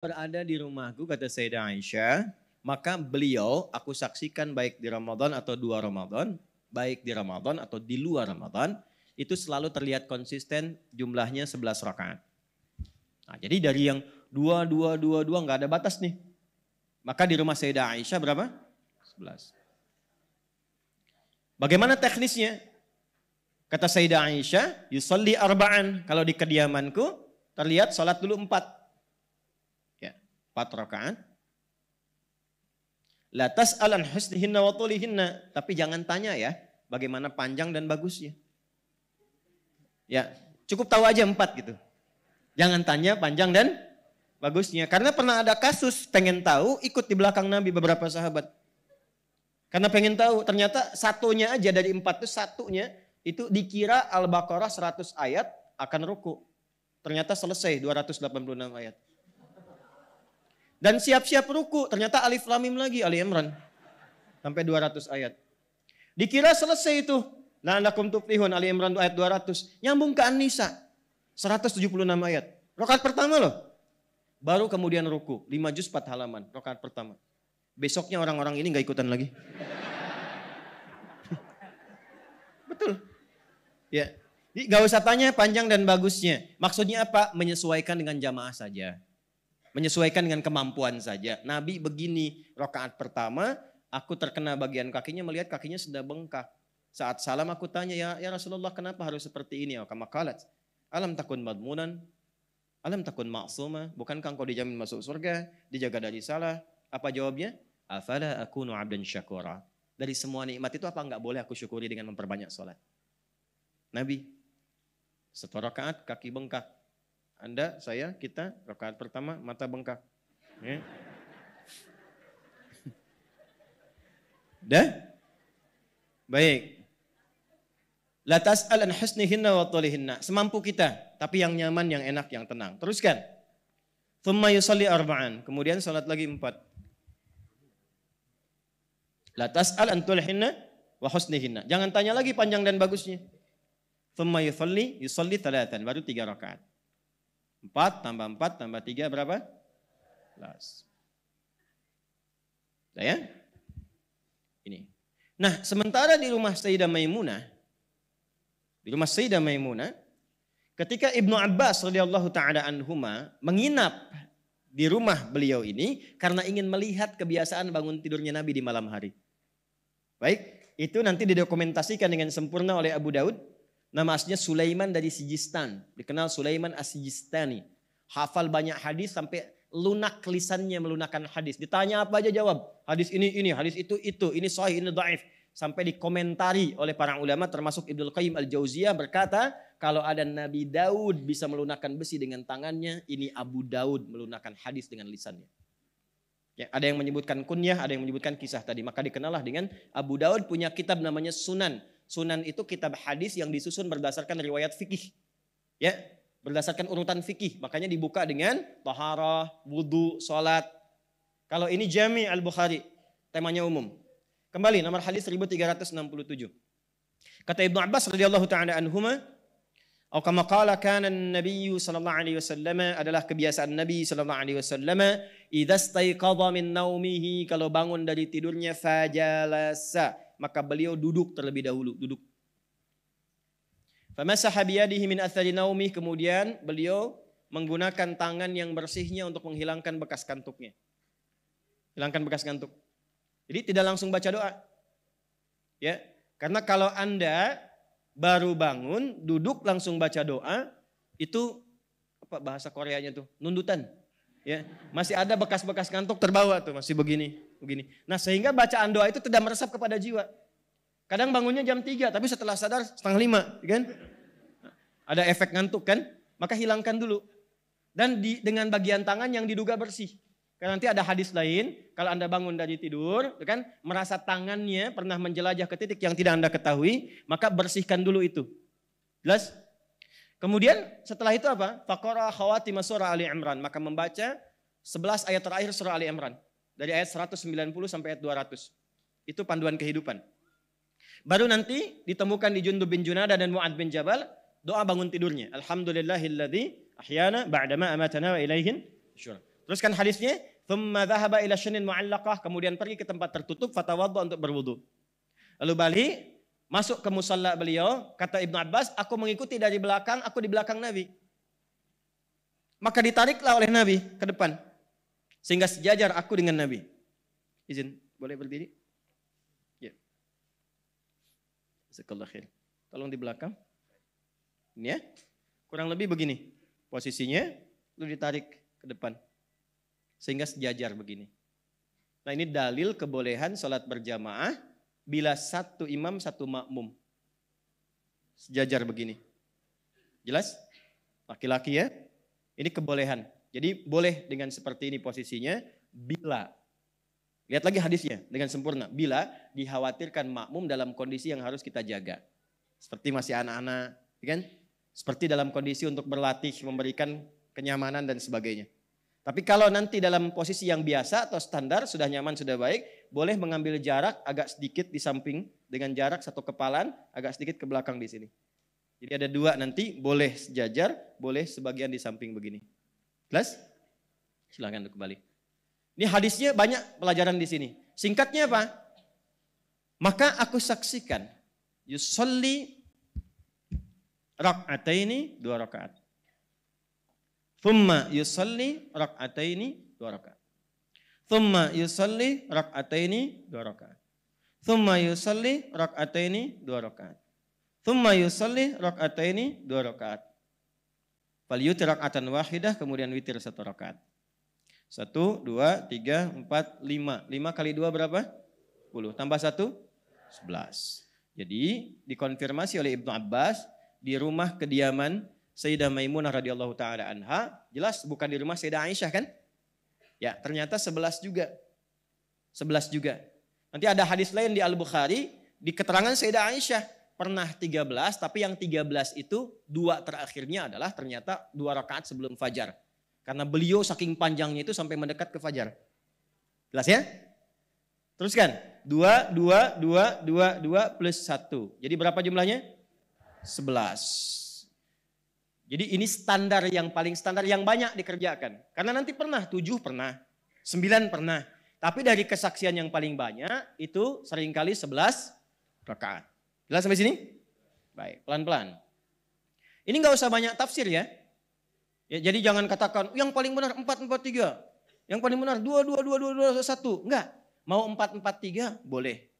Berada di rumahku, kata Sayyidah Aisyah, maka beliau aku saksikan baik di Ramadan atau 2 Ramadan, baik di Ramadan atau di luar Ramadan, itu selalu terlihat konsisten jumlahnya 11 rakaat. Nah, jadi dari yang 2 nggak ada batas nih. Maka di rumah Sayyidah Aisyah berapa? 11. Bagaimana teknisnya? Kata Sayyidah Aisyah, yusalli arba'an. Kalau di kediamanku terlihat salat dulu 4. 4 rakaat. La tas'al an husnihinna wa tulihinna. Tapi jangan tanya ya, bagaimana panjang dan bagusnya. Ya, cukup tahu aja 4 gitu. Jangan tanya panjang dan bagusnya. Karena pernah ada kasus pengen tahu, ikut di belakang Nabi beberapa sahabat. Karena pengen tahu, ternyata satunya aja dari 4 itu satunya itu dikira Al-Baqarah 100 ayat akan ruku. Ternyata selesai 286 ayat. Dan siap-siap ruku, ternyata Alif Lam Mim lagi, Ali Imran. Sampai 200 ayat. Dikira selesai itu. La'allakum tuflihun, Ali Imran ayat 200. Nyambung ke An-Nisa, 176 ayat. Rakaat pertama loh. Baru kemudian ruku, 5 juz 4 halaman, rakaat pertama. Besoknya orang-orang ini gak ikutan lagi. Betul. Ya. Jadi gak usah tanya panjang dan bagusnya. Maksudnya apa? Menyesuaikan dengan jamaah saja. Menyesuaikan dengan kemampuan saja. Nabi begini, rakaat pertama, aku terkena bagian kakinya, melihat kakinya sudah bengkak. Saat salam aku tanya, ya Rasulullah kenapa harus seperti ini? Kama qalat, alam takun madmunan, alam takun ma'suma, bukankah engkau dijamin masuk surga, dijaga dari salah? Apa jawabnya? Afala akunu abdan syakura. Dari semua nikmat itu apa enggak boleh aku syukuri dengan memperbanyak sholat? Nabi, 1 rakaat kaki bengkak. Anda, saya, kita, rakaat pertama mata bengkak. Ya. Dah? Baik. La tas'al an husnihinna wa tulihinna. Semampu kita, tapi yang nyaman, yang enak, yang tenang. Teruskan. Thumma yusalli arba'an. Kemudian salat lagi 4. La tas'al an tulihinna wa husnihinna. Jangan tanya lagi panjang dan bagusnya. Thumma yusalli 3. Baru 3 rakaat. 4 tambah 4 tambah 3 berapa? 11. Ya? Ini. Nah, sementara di rumah Sayyidah Maimunah, ketika Ibnu Abbas radhiyallahu taala anhuma menginap di rumah beliau ini karena ingin melihat kebiasaan bangun tidurnya Nabi di malam hari. Baik, itu nanti didokumentasikan dengan sempurna oleh Abu Daud. Nama aslinya Sulaiman dari Sijistan. Dikenal Sulaiman As-Sijistani. Hafal banyak hadis sampai lunak lisannya melunakkan hadis. Ditanya apa aja jawab. Hadis ini, hadis itu. Ini sahih, ini dhaif. Sampai dikomentari oleh para ulama termasuk Ibnu Qayyim Al-Jauziyah berkata, kalau ada Nabi Daud bisa melunakkan besi dengan tangannya, ini Abu Daud melunakkan hadis dengan lisannya. Ya, ada yang menyebutkan kunyah, ada yang menyebutkan kisah tadi. Maka dikenallah dengan Abu Daud punya kitab namanya Sunan. Sunan itu kitab hadis yang disusun berdasarkan riwayat fikih. Ya, berdasarkan urutan fikih. Makanya dibuka dengan taharah, wudu, salat. Kalau ini Jami' Al-Bukhari, temanya umum. Kembali nomor hadis 1367. Kata Ibnu Abbas radhiyallahu taala anhuma, atau kama qala kana an-nabiy sallallahu alaihi wasallam, adalah kebiasaan Nabi sallallahu alaihi wasallam, idza staiqadha min naumihi, kalau bangun dari tidurnya fajalasa, maka beliau duduk terlebih dahulu, duduk. Famasaha biyadihi min athari naumih, kemudian beliau menggunakan tangan yang bersihnya untuk menghilangkan bekas kantuknya. Hilangkan bekas kantuk. Jadi tidak langsung baca doa. Ya, karena kalau Anda baru bangun, duduk langsung baca doa, itu apa bahasa Koreanya tuh? Nundutan. Ya, masih ada bekas-bekas kantuk terbawa tuh, masih begini. Nah, sehingga bacaan doa itu tidak meresap kepada jiwa. Kadang bangunnya jam 3, tapi setelah sadar 4:30, kan? Ada efek ngantuk kan? Maka hilangkan dulu. Dan dengan bagian tangan yang diduga bersih. Karena nanti ada hadis lain, kalau Anda bangun dari tidur, kan, merasa tangannya pernah menjelajah ke titik yang tidak Anda ketahui, maka bersihkan dulu itu. Jelas? Kemudian setelah itu apa? Faqara khawatim surah Ali Imran, maka membaca 11 ayat terakhir surah Ali Imran. Dari ayat 190 sampai ayat 200. Itu panduan kehidupan. Baru nanti ditemukan di Jundub bin Junadah dan Mu'ad bin Jabal, doa bangun tidurnya. Alhamdulillahilladzi ahyana ba'dama amatana wa ilaihin syurah. Teruskan hadisnya, thumma dhahaba ila syinin mu'allaqah, kemudian pergi ke tempat tertutup, fatawadda untuk berwudu. Lalu balik, masuk ke musalla beliau, kata Ibnu Abbas, aku mengikuti dari belakang, aku di belakang Nabi. Maka ditariklah oleh Nabi ke depan. Sehingga sejajar aku dengan Nabi. Izin, boleh berdiri? Ya. Jazakallahu khair. Tolong di belakang. Ini ya. Kurang lebih begini. Posisinya, lalu ditarik ke depan. Sehingga sejajar begini. Nah ini dalil kebolehan sholat berjamaah bila satu imam, satu makmum. Sejajar begini. Jelas? Laki-laki ya. Ini kebolehan. Jadi boleh dengan seperti ini posisinya bila. Lihat lagi hadisnya dengan sempurna. Bila dikhawatirkan makmum dalam kondisi yang harus kita jaga. Seperti masih anak-anak. Kan? Seperti dalam kondisi untuk berlatih, memberikan kenyamanan dan sebagainya. Tapi kalau nanti dalam posisi yang biasa atau standar, sudah nyaman, sudah baik, boleh mengambil jarak agak sedikit di samping dengan jarak satu kepalan, agak sedikit ke belakang di sini. Jadi ada dua nanti, boleh sejajar, boleh sebagian di samping begini. Jelas? Silakan untuk kembali. Ini hadisnya banyak pelajaran di sini. Singkatnya apa? Maka aku saksikan yusolli rak'ataini 2 rakaat. Thumma yusalli rak'ataini 2 rakaat. Thumma yusalli rak'ataini 2 rakaat. Thumma yusalli rak'ataini 2 rakaat. Thumma yusalli rak'ataini 2 rakaat. Fal yutir rak'atan wahidah, kemudian witir 1 rakaat. 1, 2, 3, 4, 5. 5 kali 2 berapa? 10. Tambah 1? 11. Jadi dikonfirmasi oleh Ibnu Abbas di rumah kediaman Sayyidah Maimunah radhiyallahu taala anha, jelas bukan di rumah Sayyidah Aisyah kan? Ya, ternyata 11 juga. 11 juga. Nanti ada hadis lain di Al-Bukhari, di keterangan Sayyidah Aisyah pernah 13, tapi yang 13 itu 2 terakhirnya adalah ternyata 2 rakaat sebelum fajar. Karena beliau saking panjangnya itu sampai mendekat ke fajar. Jelas ya? Teruskan. 2, 2, 2, 2, 2 plus 1. Jadi berapa jumlahnya? 11. Jadi ini standar yang paling standar yang banyak dikerjakan. Karena nanti pernah 7 pernah, 9 pernah. Tapi dari kesaksian yang paling banyak itu seringkali 11 rakaat. Jelas sampai sini? Baik, pelan-pelan. Ini nggak usah banyak tafsir ya. Jadi jangan katakan yang paling benar 4, 4, 3. Yang paling benar 2, 2, 2, 2, 2, 1. Enggak. Mau 4, 4, 3 boleh.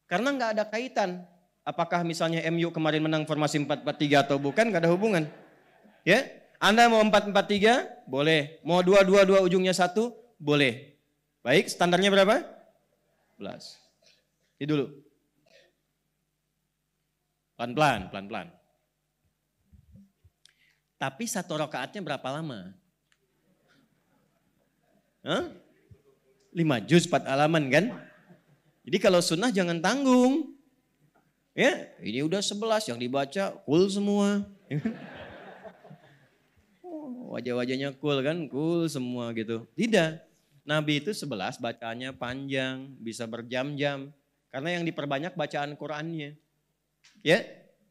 Karena nggak ada kaitan. Apakah misalnya MU kemarin menang formasi 4, 4, 3 atau bukan, nggak ada hubungan. Ya, Anda mau 4, 4, 3 boleh. Mau 2, 2, 2 ujungnya 1 boleh. Baik, standarnya berapa? 11. Ini dulu. Pelan-pelan, pelan-pelan. Tapi 1 rakaatnya berapa lama? 5 juz 4 halaman kan? Jadi kalau sunnah jangan tanggung. Ya, ini udah 11 yang dibaca cool semua. Wajah-wajahnya cool kan, cool semua gitu. Tidak. Nabi itu 11 bacaannya panjang, bisa berjam-jam. Karena yang diperbanyak bacaan Qur'annya. Ya,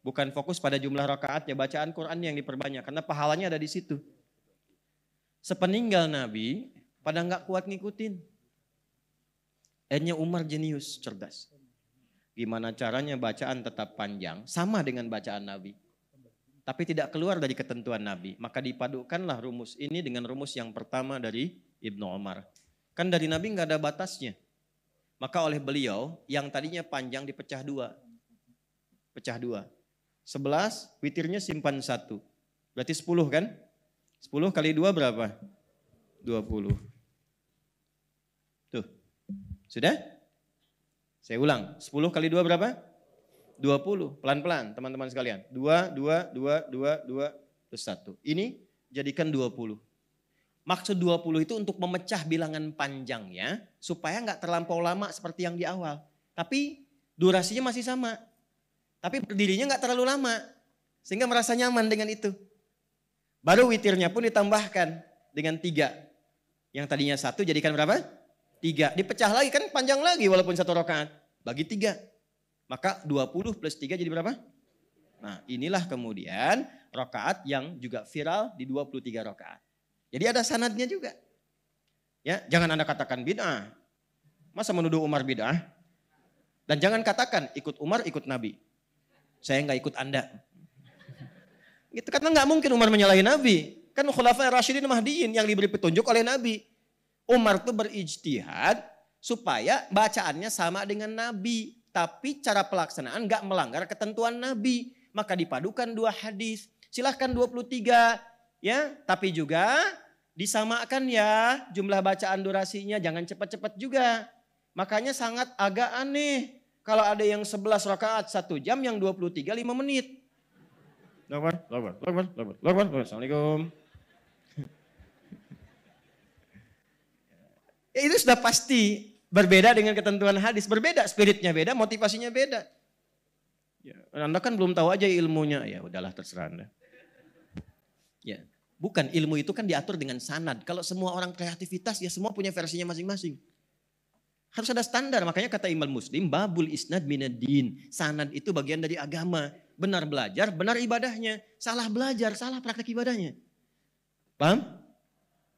bukan fokus pada jumlah rakaatnya, bacaan Quran yang diperbanyak. Karena pahalanya ada di situ. Sepeninggal Nabi, pada nggak kuat ngikutin. Akhirnya Umar jenius, cerdas. Gimana caranya bacaan tetap panjang, sama dengan bacaan Nabi. Tapi tidak keluar dari ketentuan Nabi. Maka dipadukanlah rumus ini dengan rumus yang pertama dari Ibnu Umar. Kan dari Nabi nggak ada batasnya. Maka oleh beliau yang tadinya panjang dipecah 2. Pecah 2. 11, witirnya simpan 1. Berarti 10 kan? 10 kali 2 berapa? 20. Tuh. Sudah? Saya ulang. 10 kali 2 berapa? 20. Pelan-pelan teman-teman sekalian. 2, 2, 2, 2, 2, plus 1. Ini jadikan 20. Maksud 20 itu untuk memecah bilangan panjangnya supaya nggak terlampau lama seperti yang di awal. Tapi durasinya masih sama. Tapi berdirinya nggak terlalu lama. Sehingga merasa nyaman dengan itu. Baru witirnya pun ditambahkan dengan 3. Yang tadinya 1 jadikan berapa? 3. Dipecah lagi kan panjang lagi walaupun 1 rakaat. Bagi 3. Maka 20 plus 3 jadi berapa? Nah inilah kemudian rakaat yang juga viral di 23 rakaat. Jadi ada sanadnya juga. Ya, jangan Anda katakan bid'ah. Masa menuduh Umar bid'ah? Dan jangan katakan ikut Umar, ikut Nabi. Saya nggak ikut Anda. Gitu, karena nggak mungkin Umar menyalahi Nabi. Kan Khulafa'i Rasyidin Mahdiin yang diberi petunjuk oleh Nabi. Umar tuh berijtihad supaya bacaannya sama dengan Nabi. Tapi cara pelaksanaan nggak melanggar ketentuan Nabi. Maka dipadukan dua hadis. Silahkan 23 ya, tapi juga disamakan ya jumlah bacaan durasinya, jangan cepat-cepat juga. Makanya sangat agak aneh kalau ada yang 11 rakaat 1 jam, yang 23 5 menit. Assalamualaikum. Ya, itu sudah pasti berbeda dengan ketentuan hadis, berbeda, spiritnya beda, motivasinya beda. Ya, Anda kan belum tahu aja ilmunya, ya udahlah terserah Anda. Ya, bukan, ilmu itu kan diatur dengan sanad. Kalau semua orang kreativitas ya semua punya versinya masing-masing. Harus ada standar, makanya kata Imam Muslim, babul isnad minad-din. Sanad itu bagian dari agama. Benar belajar, benar ibadahnya. Salah belajar, salah praktek ibadahnya. Paham?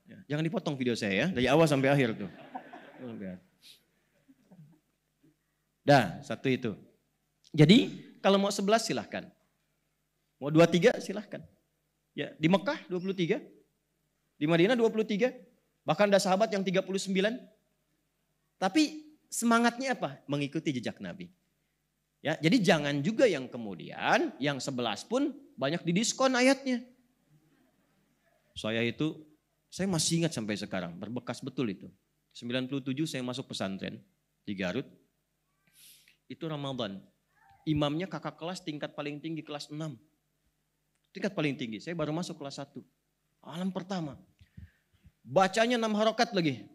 Ya, jangan dipotong video saya ya, dari awal sampai akhir tuh. Dah, satu itu. Jadi kalau mau 11 silahkan. Mau 23 silahkan. Ya, di Mekah 23, di Madinah 23, bahkan ada sahabat yang 39. Tapi semangatnya apa? Mengikuti jejak Nabi. Ya, jadi jangan juga yang kemudian yang 11 pun banyak didiskon ayatnya. Saya masih ingat sampai sekarang, berbekas betul itu. 97 saya masuk pesantren di Garut. Itu Ramadan. Imamnya kakak kelas tingkat paling tinggi kelas 6. Tingkat paling tinggi, saya baru masuk kelas 1. Alam pertama. Bacanya 6 harokat lagi.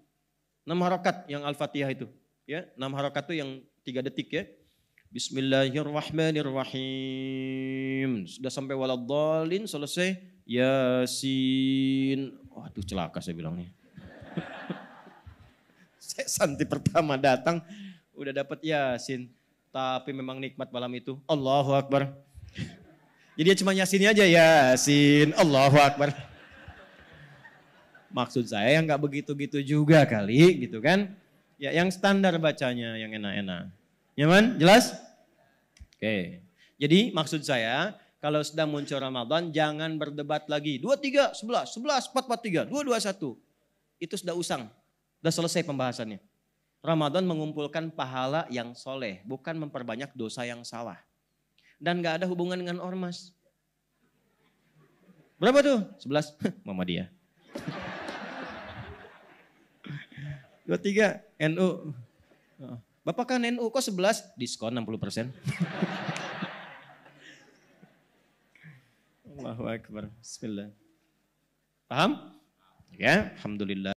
6 harokat yang Al-Fatihah itu. Ya, 6 harokat itu yang 3 detik ya. Bismillahirrahmanirrahim. Sudah sampai waladhdallin, selesai. Yasin. Waduh celaka saya bilangnya. Saya santri pertama datang, udah dapat Yasin. Tapi memang nikmat malam itu. Allahu Akbar. Jadi dia cuma Yasinnya aja, Yasin, Allahu Akbar. Maksud saya yang gak begitu-gitu juga kali gitu kan. Ya yang standar bacanya, yang enak-enak. Nyaman? Jelas? Oke. Jadi maksud saya kalau sedang muncul Ramadan jangan berdebat lagi. 23, 11, 11, 4, 4, 3, 2, 2, 1. Itu sudah usang. Sudah selesai pembahasannya. Ramadan mengumpulkan pahala yang soleh. Bukan memperbanyak dosa yang salah. Dan gak ada hubungan dengan ormas. Berapa tuh? 11. Muhammadiyah. 23 NU. Bapak kan NU kok 11? Diskon 60%. Allahu Akbar. Bismillah. Paham? Ya, alhamdulillah.